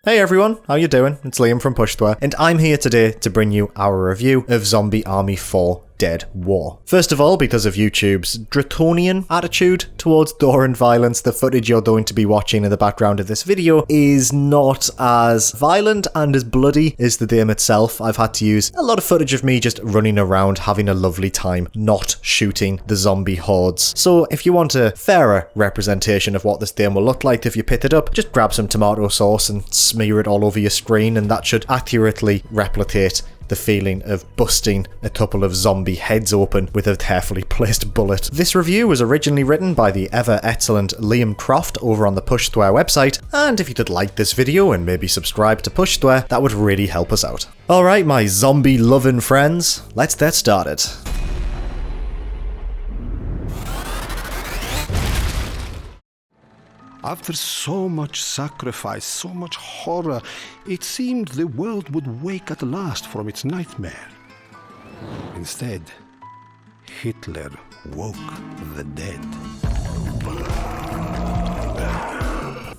Hey everyone, how you doing? It's Liam from Pushthware, and I'm here today to bring you our review of Zombie Army 4 Dead War. First of all, because of YouTube's draconian attitude towards gore and violence, the footage you're going to be watching in the background of this video is not as violent and as bloody as the game itself. I've had to use a lot of footage of me just running around having a lovely time, not shooting the zombie hordes. So if you want a fairer representation of what this game will look like if you pit it up, just grab some tomato sauce and smear it all over your screen, and that should accurately replicate the feeling of busting a couple of zombie heads open with a carefully placed bullet. This review was originally written by the ever excellent Liam Croft over on the Pushthware website, and if you could like this video and maybe subscribe to Pushthware, that would really help us out. Alright, my zombie loving friends, let's get started. After so much sacrifice, so much horror, it seemed the world would wake at last from its nightmare. Instead, Hitler woke the dead.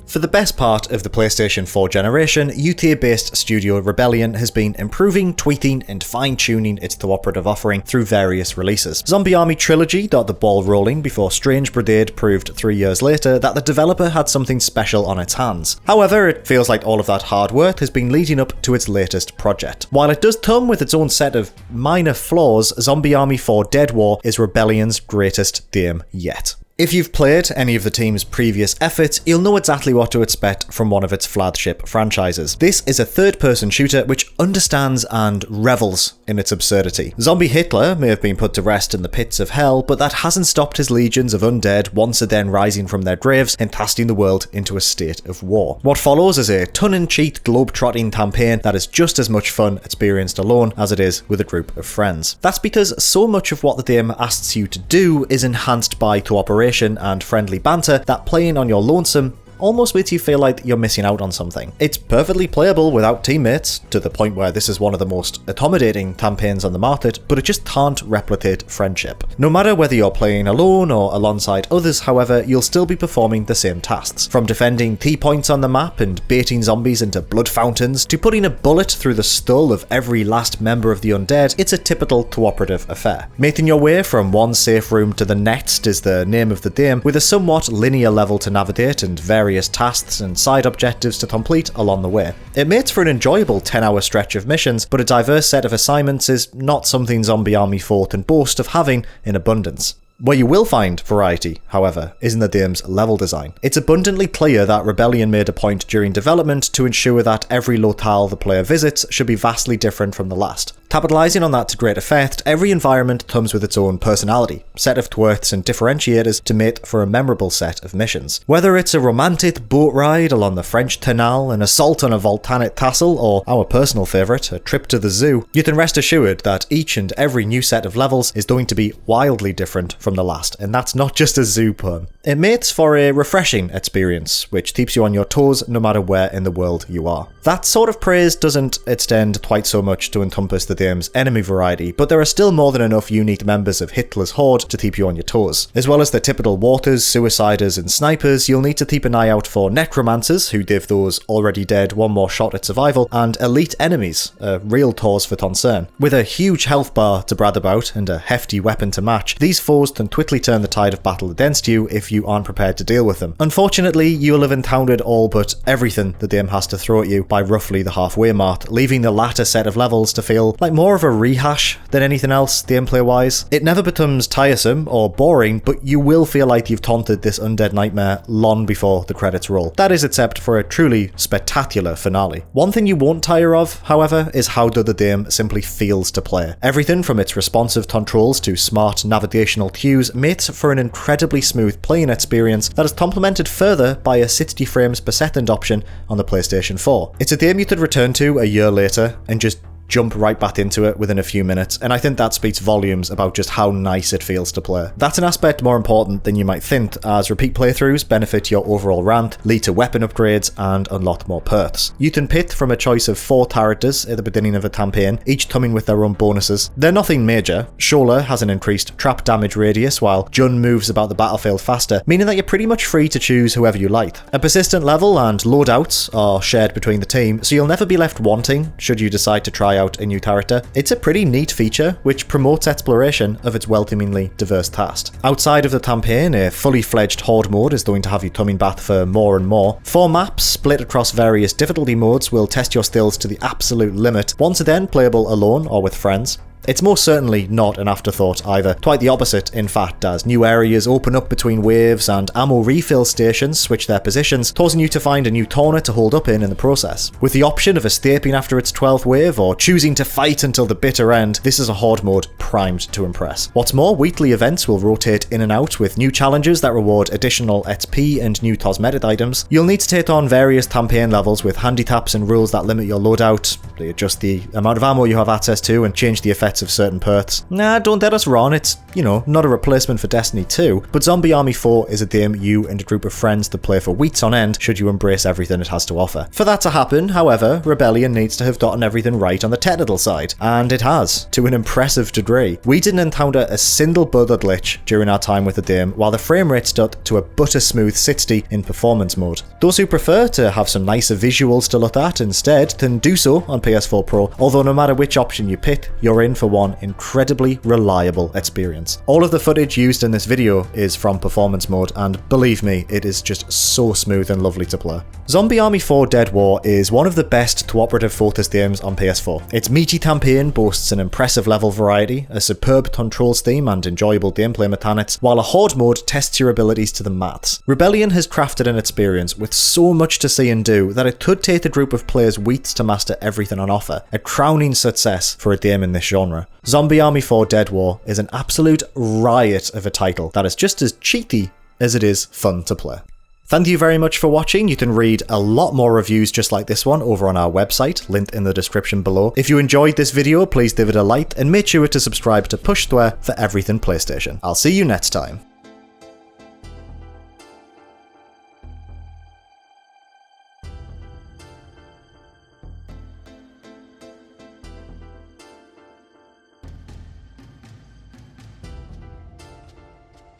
For the best part of the PlayStation 4 generation, UK-based studio Rebellion has been improving, tweaking, and fine-tuning its cooperative offering through various releases. Zombie Army Trilogy got the ball rolling before Strange Brigade proved 3 years later that the developer had something special on its hands. However, it feels like all of that hard work has been leading up to its latest project. While it does come with its own set of minor flaws, Zombie Army 4 Dead War is Rebellion's greatest game yet. If you've played any of the team's previous efforts, you'll know exactly what to expect from one of its flagship franchises. This is a third-person shooter which understands and revels in its absurdity. Zombie Hitler may have been put to rest in the pits of hell, but that hasn't stopped his legions of undead once again rising from their graves and casting the world into a state of war. What follows is a tongue-in-cheek, globe-trotting campaign that is just as much fun experienced alone as it is with a group of friends. That's because so much of what the game asks you to do is enhanced by cooperation and friendly banter that playing on your lonesome almost makes you feel like you're missing out on something. It's perfectly playable without teammates, to the point where this is one of the most accommodating campaigns on the market, but it just can't replicate friendship. No matter whether you're playing alone or alongside others, however, you'll still be performing the same tasks. From defending key points on the map and baiting zombies into blood fountains, to putting a bullet through the skull of every last member of the undead, it's a typical cooperative affair. Making your way from one safe room to the next is the name of the game, with a somewhat linear level to navigate and various tasks and side objectives to complete along the way. It makes for an enjoyable 10-hour stretch of missions, but a diverse set of assignments is not something Zombie Army 4 can boast of having in abundance. Where you will find variety, however, is in the game's level design. It's abundantly clear that Rebellion made a point during development to ensure that every locale the player visits should be vastly different from the last. Capitalising on that to great effect, every environment comes with its own personality, set of quirks and differentiators to make for a memorable set of missions. Whether it's a romantic boat ride along the French Canal, an assault on a volcanic castle, or our personal favourite, a trip to the zoo, you can rest assured that each and every new set of levels is going to be wildly different from the last, and that's not just a zoo pun. It makes for a refreshing experience, which keeps you on your toes no matter where in the world you are. That sort of praise doesn't extend quite so much to encompass the game's enemy variety, but there are still more than enough unique members of Hitler's Horde to keep you on your toes. As well as the typical walkers, suiciders, and snipers, you'll need to keep an eye out for necromancers, who give those already dead one more shot at survival, and elite enemies, a real cause for concern. With a huge health bar to brag about and a hefty weapon to match, these foes can quickly turn the tide of battle against you if you aren't prepared to deal with them. Unfortunately, you'll have encountered all but everything the game has to throw at you by roughly the halfway mark, leaving the latter set of levels to feel like more of a rehash than anything else gameplay-wise. It never becomes tiresome or boring, but you will feel like you've taunted this undead nightmare long before the credits roll. That is except for a truly spectacular finale. One thing you won't tire of, however, is how good the game simply feels to play. Everything from its responsive controls to smart navigational cues makes for an incredibly smooth playing experience that is complemented further by a 60 frames per second option on the PlayStation 4. It's a game you could return to a year later and just jump right back into it within a few minutes, and I think that speaks volumes about just how nice it feels to play. That's an aspect more important than you might think, as repeat playthroughs benefit your overall rank, lead to weapon upgrades, and unlock more perks. You can pick from a choice of 4 characters at the beginning of a campaign, each coming with their own bonuses. They're nothing major. Shola has an increased trap damage radius, while Jun moves about the battlefield faster, meaning that you're pretty much free to choose whoever you like. A persistent level and loadouts are shared between the team, so you'll never be left wanting should you decide to try out a new character. It's a pretty neat feature, which promotes exploration of its welcomingly diverse cast. Outside of the campaign, a fully fledged Horde mode is going to have you coming back for more and more. 4 maps, split across various difficulty modes, will test your skills to the absolute limit, once again playable alone or with friends. It's most certainly not an afterthought either, quite the opposite in fact, as new areas open up between waves and ammo refill stations switch their positions, causing you to find a new corner to hold up in the process. With the option of escaping after its 12th wave or choosing to fight until the bitter end, this is a Horde mode primed to impress. What's more, weekly events will rotate in and out with new challenges that reward additional XP and new cosmetic items. You'll need to take on various campaign levels with handicaps and rules that limit your loadout, they adjust the amount of ammo you have access to and change the effects of certain perks. Nah, don't get us wrong, it's, not a replacement for Destiny 2, but Zombie Army 4 is a game you and a group of friends to play for weeks on end should you embrace everything it has to offer. For that to happen, however, Rebellion needs to have gotten everything right on the technical side, and it has, to an impressive degree. We didn't encounter a single bug or glitch during our time with the game, while the frame rate stuck to a butter-smooth 60 in performance mode. Those who prefer to have some nicer visuals to look at instead can do so on PS4 Pro, although no matter which option you pick, you're in for one incredibly reliable experience. All of the footage used in this video is from performance mode, and believe me, it is just so smooth and lovely to play. Zombie Army 4 Dead War is one of the best cooperative focused games on PS4. Its meaty campaign boasts an impressive level variety, a superb control scheme and enjoyable gameplay mechanics, while a Horde mode tests your abilities to the max. Rebellion has crafted an experience with so much to see and do that it could take a group of players weeks to master everything on offer, a crowning success for a game in this genre. Zombie Army 4 Dead War is an absolute riot of a title that is just as cheaty as it is fun to play. Thank you very much for watching. You can read a lot more reviews just like this one over on our website, linked in the description below. If you enjoyed this video, please give it a like and make sure to subscribe to Push Square for everything PlayStation. I'll see you next time.